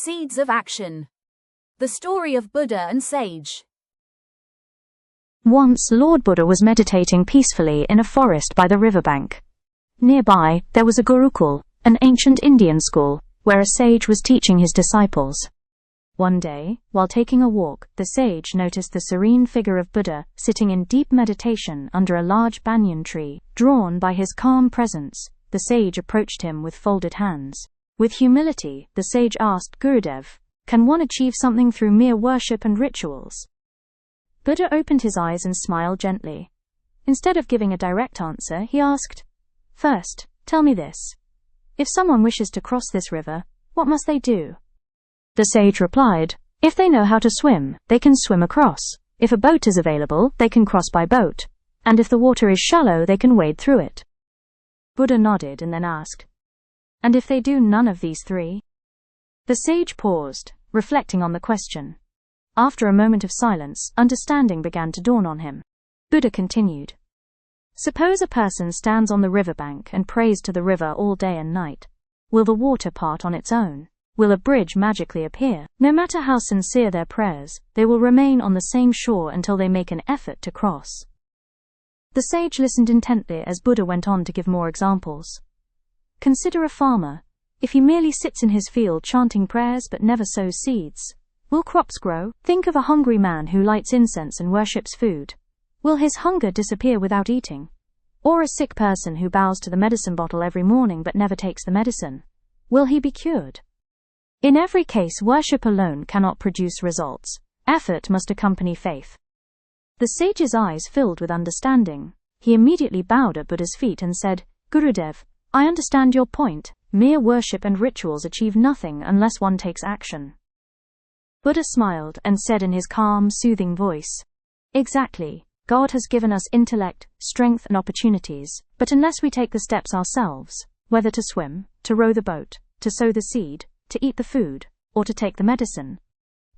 Seeds of Action. The story of Buddha and Sage. Once Lord Buddha was meditating peacefully in a forest by the riverbank. Nearby, there was a Gurukul, an ancient Indian school, where a sage was teaching his disciples. One day, while taking a walk, the sage noticed the serene figure of Buddha sitting in deep meditation under a large banyan tree. Drawn by his calm presence, the sage approached him with folded hands. With humility, the sage asked, "Gurudev, can one achieve something through mere worship and rituals?" Buddha opened his eyes and smiled gently. Instead of giving a direct answer, he asked, "First, tell me this. If someone wishes to cross this river, what must they do?" The sage replied, "If they know how to swim, they can swim across. If a boat is available, they can cross by boat. And if the water is shallow, they can wade through it." Buddha nodded and then asked, "And if they do none of these three?" The sage paused, reflecting on the question. After a moment of silence, understanding began to dawn on him. Buddha continued, "Suppose a person stands on the riverbank and prays to the river all day and night. Will the water part on its own? Will a bridge magically appear? No matter how sincere their prayers, they will remain on the same shore until they make an effort to cross." The sage listened intently as Buddha went on to give more examples. Consider a farmer. If he merely sits in his field chanting prayers but never sows seeds, will crops grow? Think of a hungry man who lights incense and worships food. Will his hunger disappear without eating? Or a sick person who bows to the medicine bottle every morning but never takes the medicine. Will he be cured? In every case, worship alone cannot produce results. Effort must accompany faith. The sage's eyes filled with understanding. He immediately bowed at Buddha's feet and said, "Gurudev, I understand your point. Mere worship and rituals achieve nothing unless one takes action." Buddha smiled and said in his calm, soothing voice, "Exactly. God has given us intellect, strength, and opportunities, but unless we take the steps ourselves, whether to swim, to row the boat, to sow the seed, to eat the food, or to take the medicine,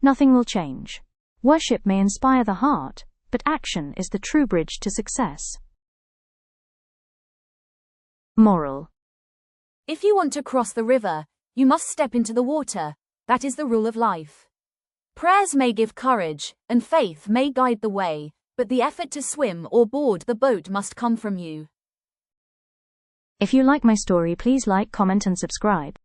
nothing will change. Worship may inspire the heart, but action is the true bridge to success." Moral: If you want to cross the river, you must step into the water. That is the rule of life. Prayers may give courage, and faith may guide the way, but the effort to swim or board the boat must come from you. If you like my story, please like, comment, and subscribe.